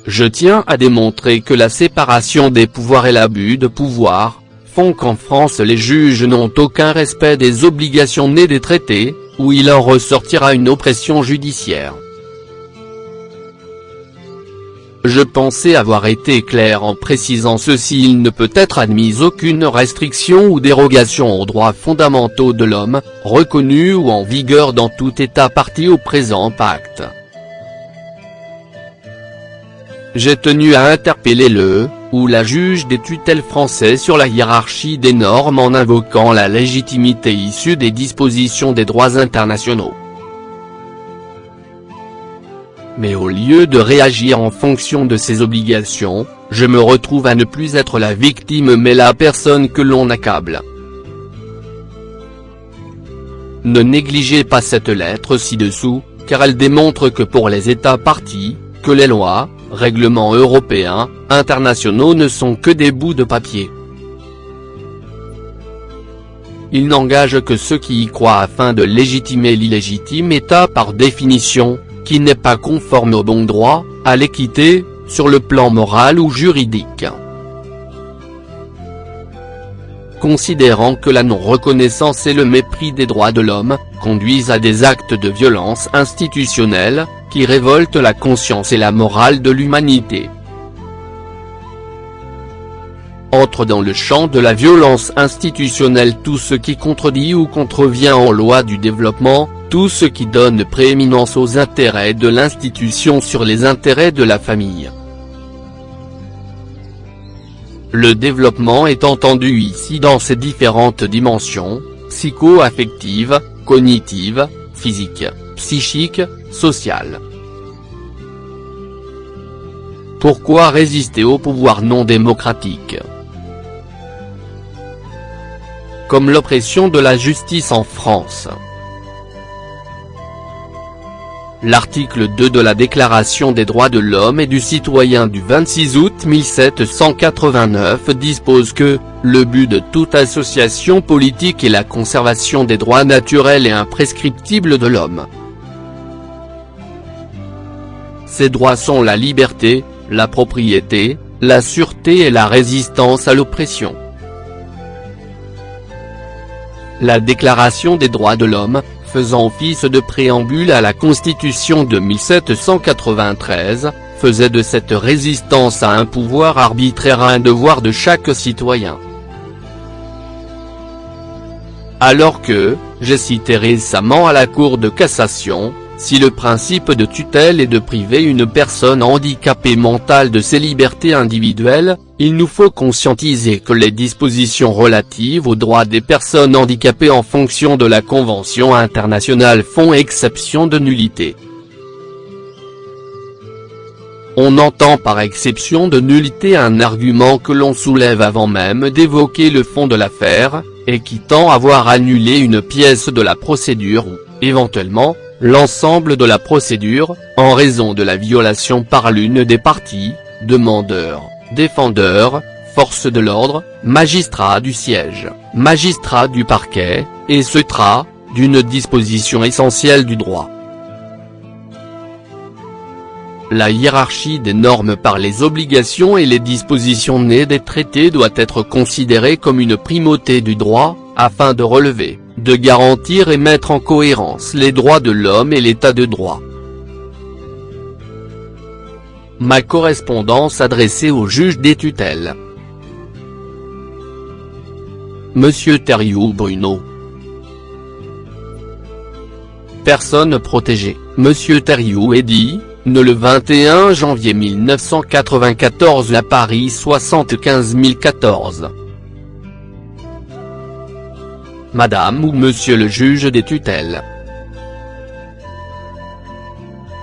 Je tiens à démontrer que la séparation des pouvoirs et l'abus de pouvoir font qu'en France les juges n'ont aucun respect des obligations nées des traités, où il en ressortira une oppression judiciaire. Je pensais avoir été clair en précisant ceci. Il ne peut être admis aucune restriction ou dérogation aux droits fondamentaux de l'homme, reconnus ou en vigueur dans tout État partie au présent pacte. J'ai tenu à interpeller le ou la juge des tutelles français sur la hiérarchie des normes en invoquant la légitimité issue des dispositions des droits internationaux. Mais au lieu de réagir en fonction de ces obligations, je me retrouve à ne plus être la victime mais la personne que l'on accable. Ne négligez pas cette lettre ci-dessous, car elle démontre que pour les États parties, que les lois, règlements européens, internationaux ne sont que des bouts de papier. Ils n'engagent que ceux qui y croient afin de légitimer l'illégitime État par définition, qui n'est pas conforme au bon droit, à l'équité, sur le plan moral ou juridique. Considérant que la non-reconnaissance et le mépris des droits de l'homme, conduisent à des actes de violence institutionnelle, qui révoltent la conscience et la morale de l'humanité. Entre dans le champ de la violence institutionnelle tout ce qui contredit ou contrevient aux lois du développement, tout ce qui donne prééminence aux intérêts de l'institution sur les intérêts de la famille. Le développement est entendu ici dans ses différentes dimensions, psycho-affectives, cognitives, physiques, psychiques, sociales. Pourquoi résister au pouvoir non démocratique ? Comme l'oppression de la justice en France. L'article 2 de la Déclaration des droits de l'homme et du citoyen du 26 août 1789 dispose que « Le but de toute association politique est la conservation des droits naturels et imprescriptibles de l'homme. Ces droits sont la liberté, la propriété, la sûreté et la résistance à l'oppression. » La Déclaration des droits de l'homme, faisant office de préambule à la Constitution de 1793, faisait de cette résistance à un pouvoir arbitraire un devoir de chaque citoyen. Alors que, j'ai cité récemment à la Cour de cassation, si le principe de tutelle est de priver une personne handicapée mentale de ses libertés individuelles, il nous faut conscientiser que les dispositions relatives aux droits des personnes handicapées en fonction de la Convention internationale font exception de nullité. On entend par exception de nullité un argument que l'on soulève avant même d'évoquer le fond de l'affaire, et qui tend à voir annuler une pièce de la procédure ou, éventuellement, l'ensemble de la procédure, en raison de la violation par l'une des parties, demandeur, défendeur, force de l'ordre, magistrat du siège, magistrat du parquet, etc., d'une disposition essentielle du droit. La hiérarchie des normes par les obligations et les dispositions nées des traités doit être considérée comme une primauté du droit, afin de relever, de garantir et mettre en cohérence les droits de l'homme et l'état de droit. Ma correspondance adressée au juge des tutelles. Monsieur Thériault Bruno. Personne protégée. Monsieur Thériault Eddy, né le 21 janvier 1994 à Paris 75 014. Madame ou Monsieur le juge des tutelles.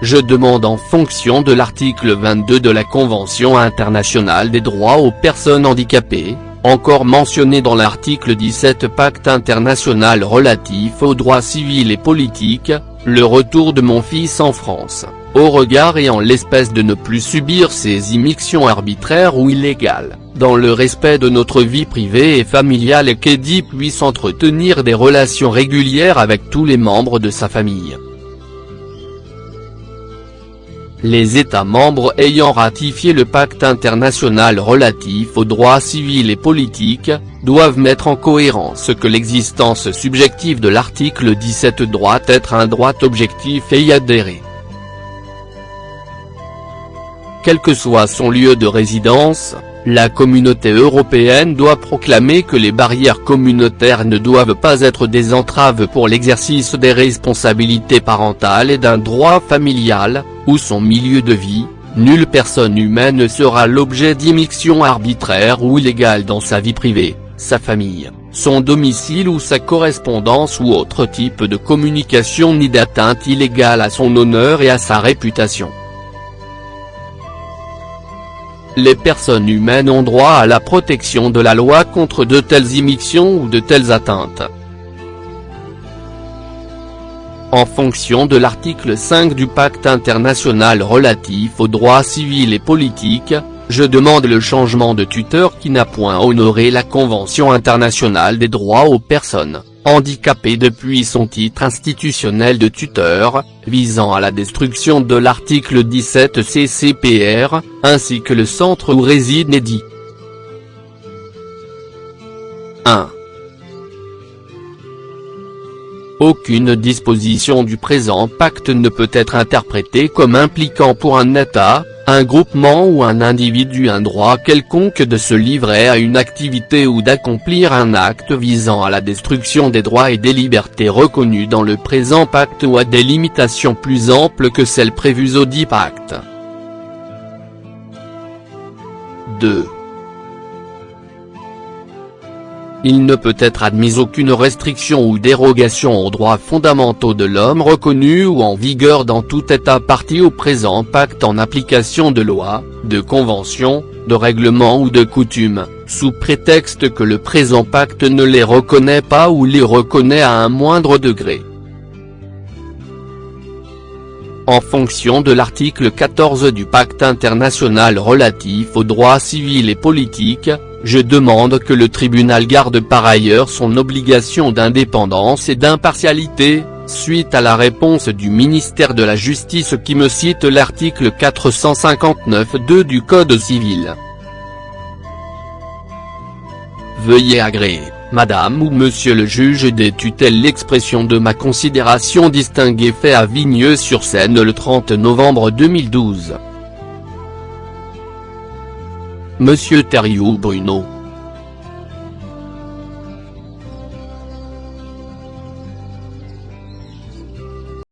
Je demande en fonction de l'article 22 de la Convention internationale des droits aux personnes handicapées, encore mentionné dans l'article 17 Pacte international relatif aux droits civils et politiques, le retour de mon fils en France, au regard et en l'espèce de ne plus subir ces immixtions arbitraires ou illégales, dans le respect de notre vie privée et familiale et qu'Eddy puisse entretenir des relations régulières avec tous les membres de sa famille. les États membres ayant ratifié le pacte international relatif aux droits civils et politiques, doivent mettre en cohérence que l'existence subjective de l'article 17 doit être un droit objectif et y adhérer. Quel que soit son lieu de résidence, la communauté européenne doit proclamer que les barrières communautaires ne doivent pas être des entraves pour l'exercice des responsabilités parentales et d'un droit familial, ou son milieu de vie. Nulle personne humaine ne sera l'objet d'immixtion arbitraire ou illégale dans sa vie privée, sa famille, son domicile ou sa correspondance ou autre type de communication ni d'atteinte illégale à son honneur et à sa réputation. Les personnes humaines ont droit à la protection de la loi contre de telles immixtions ou de telles atteintes. En fonction de l'article 5 du Pacte international relatif aux droits civils et politiques, je demande le changement de tuteur qui n'a point honoré la Convention internationale des droits aux personnes handicapées depuis son titre institutionnel de tuteur, visant à la destruction de l'article 17 CCPR, ainsi que le centre où réside Neddy. 1. Aucune disposition du présent pacte ne peut être interprétée comme impliquant pour un État, un groupement ou un individu un droit quelconque de se livrer à une activité ou d'accomplir un acte visant à la destruction des droits et des libertés reconnus dans le présent pacte ou à des limitations plus amples que celles prévues audit pacte. 2. Il ne peut être admis aucune restriction ou dérogation aux droits fondamentaux de l'homme reconnus ou en vigueur dans tout État partie au présent pacte en application de lois, de conventions, de règlements ou de coutumes, sous prétexte que le présent pacte ne les reconnaît pas ou les reconnaît à un moindre degré. En fonction de l'article 14 du Pacte international relatif aux droits civils et politiques, je demande que le tribunal garde par ailleurs son obligation d'indépendance et d'impartialité, suite à la réponse du ministère de la Justice qui me cite l'article 459.2 du Code civil. Veuillez agréer, Madame ou Monsieur le juge des tutelles, l'expression de ma considération distinguée fait à Vigneux-sur-Seine le 30 novembre 2012. Monsieur Thériault Bruno.